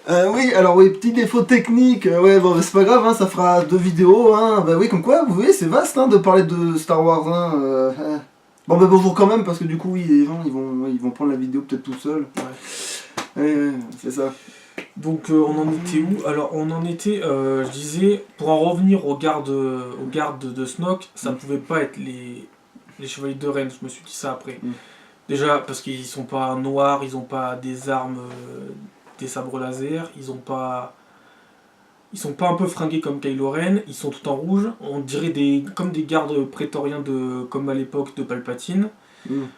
Oui, alors oui, petit défaut technique, ouais, bon, c'est pas grave, hein, ça fera 2 vidéos, hein, bah oui, comme quoi, vous voyez, c'est vaste, hein, de parler de Star Wars, hein, Bon, bah bonjour quand même, parce que du coup, oui, les gens, ils vont prendre la vidéo peut-être tout seuls. Ouais, c'est ça. Donc on en était où? Alors on en était, je disais, pour en revenir aux gardes de Snoke, ça pouvait pas être les chevaliers de Ren, je me suis dit ça après. Déjà parce qu'ils sont pas noirs, ils ont pas des armes, des sabres laser, ils sont pas un peu fringués comme Kylo Ren, ils sont tout en rouge, on dirait comme des gardes prétoriens comme à l'époque de Palpatine.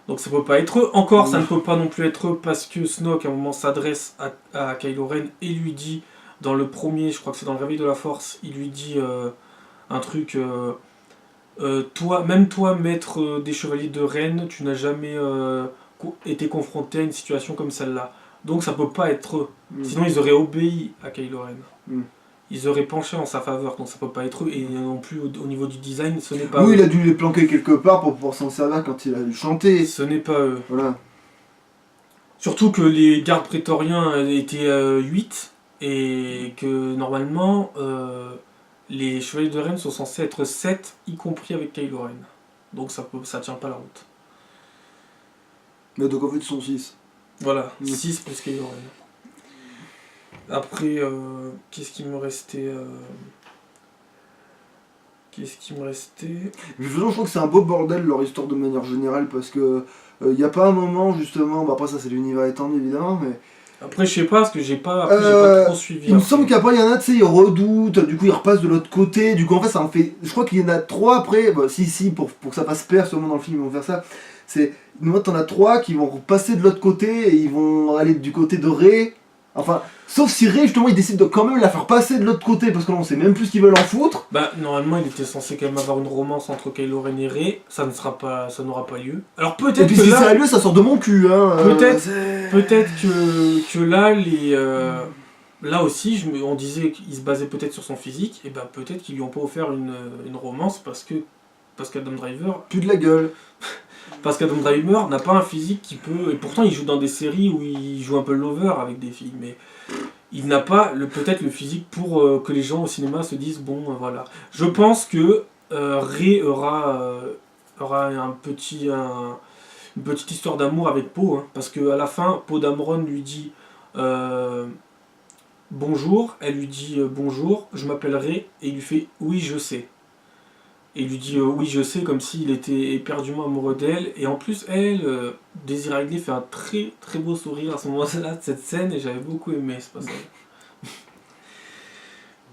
Donc ça peut pas être eux. Encore, ça ne peut pas non plus être eux parce que Snoke à un moment s'adresse à Kylo Ren et lui dit, dans le premier, je crois que c'est dans le Réveil de la Force, il lui dit un truc, même toi, maître des chevaliers de Ren, tu n'as jamais été confronté à une situation comme celle-là. Donc ça peut pas être eux. Sinon ils auraient obéi à Kylo Ren. Ils auraient penché en sa faveur, donc ça peut pas être eux, et non plus au niveau du design, ce n'est pas eux. Oui, il a dû les planquer quelque part pour pouvoir s'en servir quand il a dû chanter. Ce n'est pas eux. Voilà. Surtout que les gardes prétoriens étaient 8, et que normalement, les chevaliers de Ren sont censés être 7, y compris avec Kylo Ren. Donc ça tient pas la route. Mais donc en fait, ils sont 6. Voilà, 6 plus Kylo Ren. Après, qu'est-ce qui me restait Mais je trouve que c'est un beau bordel leur histoire de manière générale parce que y a pas un moment justement, bah après ça c'est l'univers étendu évidemment, mais. Après je sais pas parce que j'ai pas trop suivi. Il me semble qu'après il y en a, tu sais, ils redoutent, du coup ils repassent de l'autre côté, du coup en fait ça en fait. Je crois qu'il y en a 3 après, bah, si, pour que ça passe père sûrement dans le film ils vont faire ça. C'est. Moi t'en as 3 qui vont repasser de l'autre côté et ils vont aller du côté de Rey. Enfin, sauf si Rey justement il décide de quand même la faire passer de l'autre côté parce que là on sait même plus ce qu'ils veulent en foutre. Bah normalement il était censé quand même avoir une romance entre Kylo Ren et Rey, ça n'aura pas lieu. Alors peut-être et puis que si là, ça a lieu ça sort de mon cul hein. peut-être que là là aussi on disait qu'il se basait peut-être sur son physique, et bah peut-être qu'ils lui ont pas offert une romance parce qu'Adam Driver Plus de la gueule. Parce qu'Adam Driver n'a pas un physique qui peut... Et pourtant, il joue dans des séries où il joue un peu lover avec des filles, mais il n'a pas peut-être le physique pour que les gens au cinéma se disent, bon, voilà. Je pense que Rey aura une petite histoire d'amour avec Poe, hein, parce qu'à la fin, Poe Dameron lui dit bonjour, elle lui dit bonjour, je m'appelle Rey, et il lui fait oui, je sais. Et il lui dit oui je sais, comme s'il était éperdument amoureux d'elle. Et en plus elle, Daisy Ridley fait un très très beau sourire à ce moment-là de cette scène, et j'avais beaucoup aimé ce passage.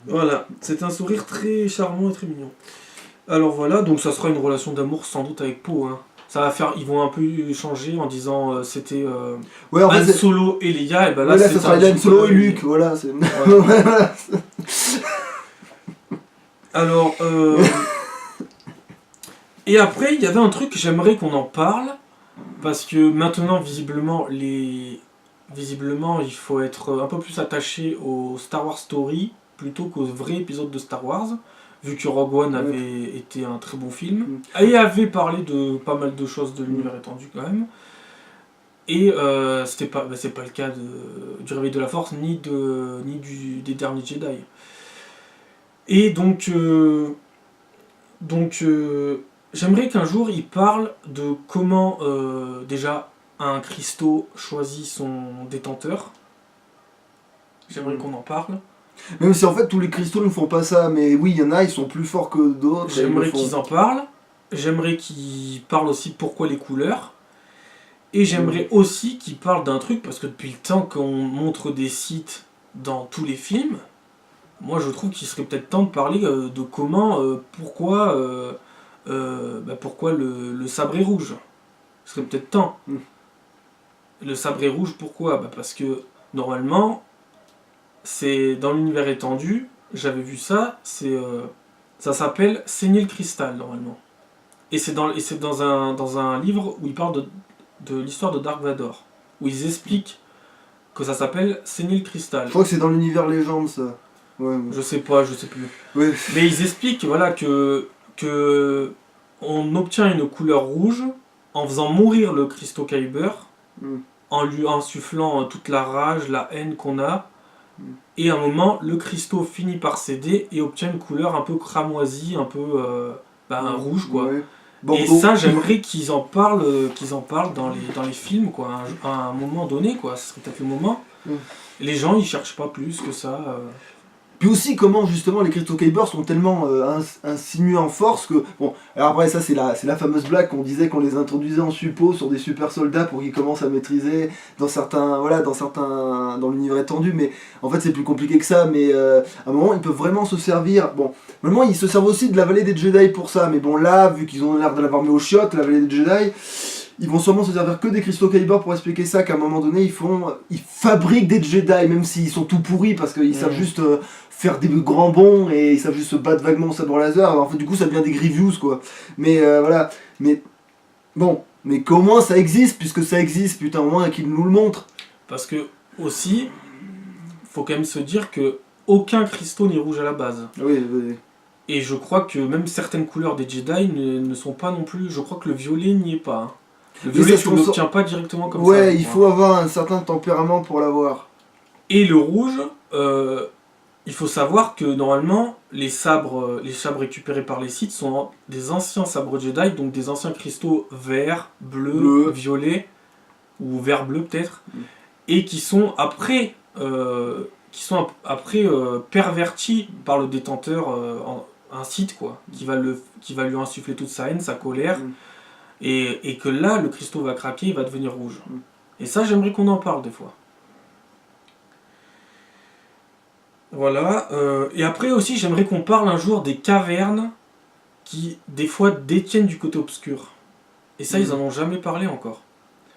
Voilà, c'est un sourire très charmant et très mignon. Alors voilà, donc ça sera une relation d'amour sans doute avec Poe, hein. Ça va faire, ils vont un peu changer en disant c'était Han Solo et Leia, et ben là, ça sera Han Solo et Luke, voilà. Voilà. Alors et après, il y avait un truc que j'aimerais qu'on en parle, parce que maintenant, visiblement, il faut être un peu plus attaché au Star Wars Story plutôt qu'aux vrais épisodes de Star Wars, vu que Rogue One avait été un très bon film, et avait parlé de pas mal de choses de l'univers étendu quand même. Et c'est pas le cas du Réveil de la Force, ni des derniers Jedi. Et donc j'aimerais qu'un jour il parle de comment déjà un cristaux choisit son détenteur. J'aimerais qu'on en parle. Même si en fait tous les cristaux ne font pas ça, mais oui, il y en a, ils sont plus forts que d'autres. J'aimerais qu'ils en parlent. J'aimerais qu'ils parlent aussi pourquoi les couleurs. Et j'aimerais aussi qu'ils parlent d'un truc, parce que depuis le temps qu'on montre des sites dans tous les films, moi je trouve qu'il serait peut-être temps de parler de comment, pourquoi le sabre est rouge. Ce serait peut-être temps. Le sabre est rouge, pourquoi ? Parce que normalement, c'est dans l'univers étendu, j'avais vu ça, ça s'appelle Saigner le cristal normalement. Et c'est dans un livre où ils parlent de l'histoire de Dark Vador, où ils expliquent que ça s'appelle Saigner le cristal. Je crois que c'est dans l'univers légende ça. Ouais. Je sais plus. Ouais. Mais ils expliquent voilà, que on obtient une couleur rouge en faisant mourir le cristaux Kyber, en lui insufflant toute la rage, la haine qu'on a, Et à un moment, le cristaux finit par céder et obtient une couleur un peu cramoisie, un peu un rouge, quoi. Ouais. Et Bordeaux. ça, j'aimerais qu'ils en parlent dans les films, quoi, à un moment donné, quoi. Ce serait peut-être le moment. Les gens, ils cherchent pas plus que ça. Puis aussi comment justement les Crypto Kyber sont tellement insinués en force que bon, alors après ça c'est la fameuse blague qu'on disait qu'on les introduisait en suppos sur des super soldats pour qu'ils commencent à maîtriser dans l'univers étendu, mais en fait c'est plus compliqué que ça. Mais à un moment ils peuvent vraiment se servir. Bon, normalement ils se servent aussi de la vallée des Jedi pour ça, mais bon là vu qu'ils ont l'air de l'avoir mis aux chiottes la vallée des Jedi. Ils vont sûrement se servir que des cristaux Kyber pour expliquer ça, qu'à un moment donné ils fabriquent des Jedi, même s'ils sont tout pourris parce qu'ils savent juste faire des grands bonds et ils savent juste se battre vaguement au sabre laser. Alors, en fait, du coup ça devient des Grievous quoi. Mais voilà, mais bon, mais qu'au moins ça existe, puisque ça existe, putain, au moins qu'ils nous le montrent. Parce que aussi, faut quand même se dire que aucun cristaux n'est rouge à la base. Oui, oui. Et je crois que même certaines couleurs des Jedi ne sont pas non plus. Je crois que le violet n'y est pas. Hein. Le violet, tu ne l'obtiens pas directement comme ça. Ouais, il faut avoir un certain tempérament pour l'avoir. Et le rouge, il faut savoir que normalement, les sabres récupérés par les Sith sont des anciens sabres Jedi, donc des anciens cristaux vert, bleu, violet, ou vert-bleu peut-être, et qui sont après, pervertis par le détenteur, un Sith, quoi, qui va lui insuffler toute sa haine, sa colère. Et que là, le cristaux va craquer, il va devenir rouge. Et ça, j'aimerais qu'on en parle des fois. Voilà. Et après aussi, j'aimerais qu'on parle un jour des cavernes qui, des fois, détiennent du côté obscur. Et ça, ils en ont jamais parlé encore.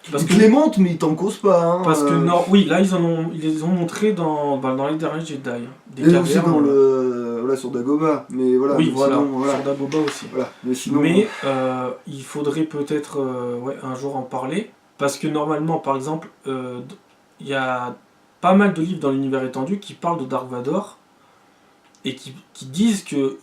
Parce ils les montent, mais ils t'en causent pas. Hein, parce que, non, oui, là, ils les ont montrés dans les derniers Jedi. Des cavernes, aussi dans sur Dagobah. Mais voilà, oui, voilà, sinon, sur Dagobah aussi. Voilà, mais sinon, il faudrait peut-être un jour en parler. Parce que normalement, par exemple, il y a pas mal de livres dans l'univers étendu qui parlent de Dark Vador et qui disent qu'il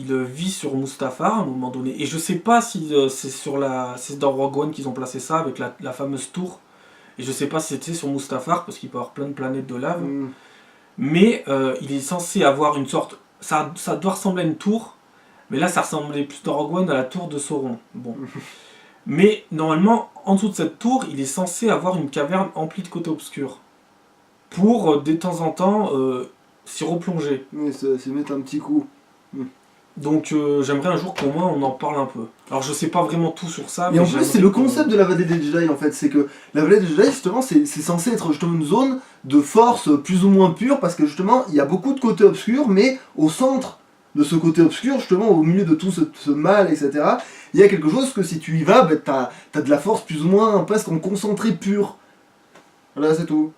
vit sur Mustafar à un moment donné. Et je sais pas si c'est dans Rogue One qu'ils ont placé ça avec la fameuse tour. Et je sais pas si c'était sur Mustafar parce qu'il peut y avoir plein de planètes de lave. Mais il est censé avoir une sorte... Ça doit ressembler à une tour, mais là ça ressemblait plus dans Rogue One à la tour de Sauron. Bon. Mais normalement, en dessous de cette tour, il est censé avoir une caverne emplie de côtés obscurs. Pour, de temps en temps, s'y replonger. Oui, c'est mettre un petit coup. Donc j'aimerais un jour qu'au moins on en parle un peu. Alors je sais pas vraiment tout sur ça. Et en plus c'est le concept de la vallée des Jedi en fait, c'est que la vallée des Jedi justement c'est censé être justement une zone de force plus ou moins pure parce que justement il y a beaucoup de côtés obscurs mais au centre de ce côté obscur justement au milieu de tout ce mal etc. Il y a quelque chose que si tu y vas t'as de la force plus ou moins presque en concentré pur. Voilà c'est tout.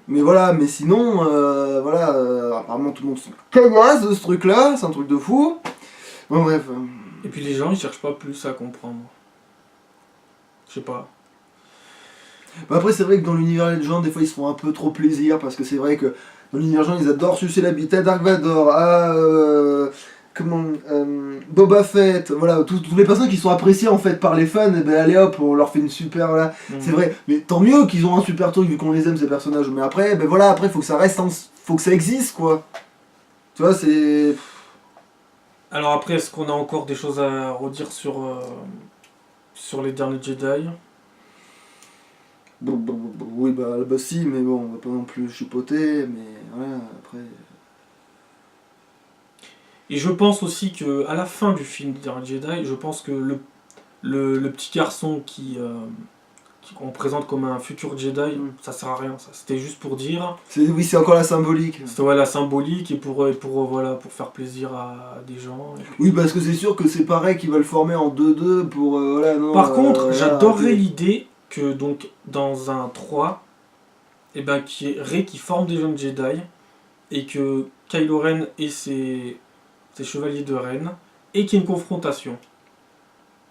Mais voilà, mais sinon, apparemment tout le monde se cagasse de ce truc-là, c'est un truc de fou. Bon, bref. Et puis les gens, ils cherchent pas plus à comprendre. Je sais pas. Bah après, c'est vrai que dans l'univers des gens, des fois, ils se font un peu trop plaisir, parce que c'est vrai que dans l'univers des gens, ils adorent sucer la bite à Dark Vador, Boba Fett, voilà, toutes les personnes qui sont appréciées en fait par les fans, et ben allez hop, on leur fait une super, voilà, c'est vrai, mais tant mieux qu'ils ont un super truc vu qu'on les aime ces personnages, mais après, ben voilà, après faut que ça reste, faut que ça existe quoi, tu vois, c'est... Alors après, est-ce qu'on a encore des choses à redire sur les derniers Jedi? Oui, bah si, mais bon, on va pas non plus chipoter, mais voilà, après... Et je pense aussi que à la fin du film des derniers Jedi, je pense que le petit garçon qu'on présente comme un futur Jedi, ça sert à rien, ça. C'était juste pour dire... Oui, c'est encore la symbolique. C'était la symbolique et pour faire plaisir à des gens. Oui, parce que c'est sûr que c'est pareil qu'il va le former en 2-2 pour... non, par contre, j'adorerais l'idée que donc dans un 3, qu'il y ait Rey qui forme des jeunes Jedi et que Kylo Ren et ses chevaliers de Ren et qu'il y ait une confrontation.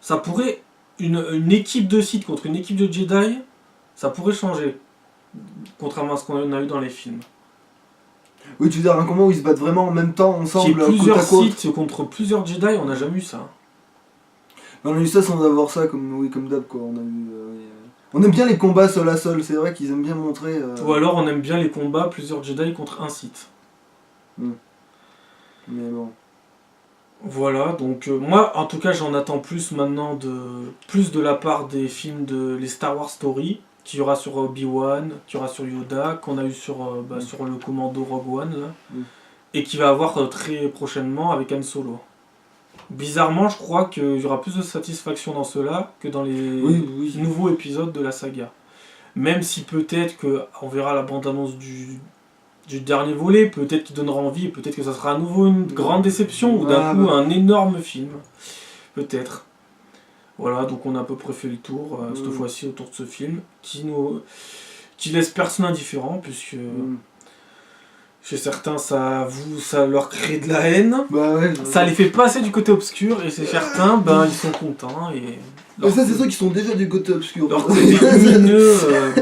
Ça pourrait... Une équipe de Sith contre une équipe de Jedi, ça pourrait changer. Contrairement à ce qu'on a eu dans les films. Oui, tu veux dire un combat où ils se battent vraiment en même temps, ensemble, côte à côte. Plusieurs Sith contre plusieurs Jedi, on n'a jamais eu ça. On a eu ça sans avoir ça, comme d'hab, quoi. On a eu... On aime bien les combats seul à seul, c'est vrai qu'ils aiment bien montrer... Ou alors on aime bien les combats, plusieurs Jedi contre un Sith. Mais bon... Voilà, donc moi en tout cas j'en attends plus maintenant, plus de la part des films de les Star Wars Story, qu'il y aura sur Obi-Wan, qu'il y aura sur Yoda, qu'on a eu sur le commando Rogue One, là, et qui va avoir très prochainement avec Han Solo. Bizarrement, je crois qu'il y aura plus de satisfaction dans ceux-là que dans les nouveaux épisodes de la saga. Même si peut-être qu'on verra la bande-annonce du dernier volet, peut-être qu'il donnera envie, peut-être que ça sera à nouveau une grande déception, ou d'un coup un énorme film. Peut-être. Voilà, donc on a à peu près fait le tour, cette fois-ci, autour de ce film, qui laisse personne indifférent, puisque... Chez certains, ça leur crée de la haine. Bah ouais, ça les fait passer du côté obscur, et chez certains, ils sont contents. Et ça, c'est ceux qui sont déjà du côté obscur. Leur côté lumineux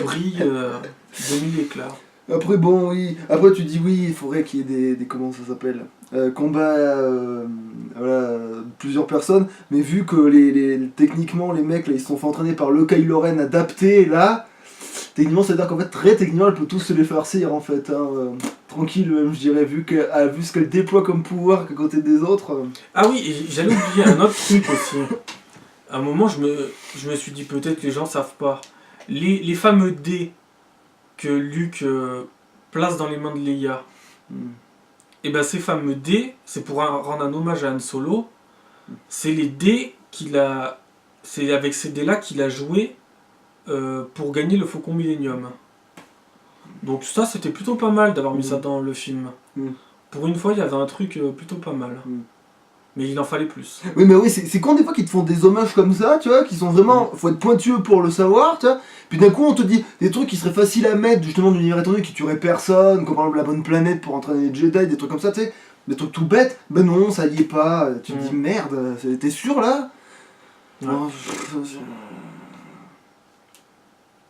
brille de mille éclats. Après, bon, oui. Après, tu dis oui, il faudrait qu'il y ait des comment ça s'appelle combats, voilà, plusieurs personnes. Mais vu que techniquement, les mecs, là, ils se sont fait entraîner par le Kylo Ren adapté, là... Techniquement, ça veut dire qu'en fait, très techniquement, elle peut tous se les farcir en fait. Tranquille, même, je dirais, vu ce qu'elle déploie comme pouvoir qu'à côté des autres. Ah oui, et j'allais oublier un autre truc aussi. À un moment, je me suis dit peut-être que les gens savent pas. Les fameux dés que Luke place dans les mains de Leia, et ben ces fameux dés, c'est pour rendre un hommage à Han Solo. C'est les dés c'est avec ces dés-là qu'il a joué pour gagner le Faucon Millenium. Donc ça, c'était plutôt pas mal d'avoir mis ça dans le film. Pour une fois, il y avait un truc plutôt pas mal. Mais il en fallait plus. Oui, mais oui, c'est con des fois qu'ils te font des hommages comme ça, tu vois, qui sont vraiment... Faut être pointueux pour le savoir, tu vois. Puis d'un coup, on te dit des trucs qui seraient faciles à mettre, justement, d'univers étendu, qui tueraient personne, comme par exemple la bonne planète pour entraîner les Jedi, des trucs comme ça, tu sais. Des trucs tout bêtes. Ben non, ça y est pas. Tu te dis, merde, t'es sûr, là?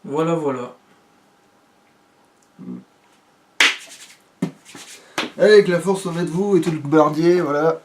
Voilà. Allez, que la force soit avec vous et tout le bardier, voilà.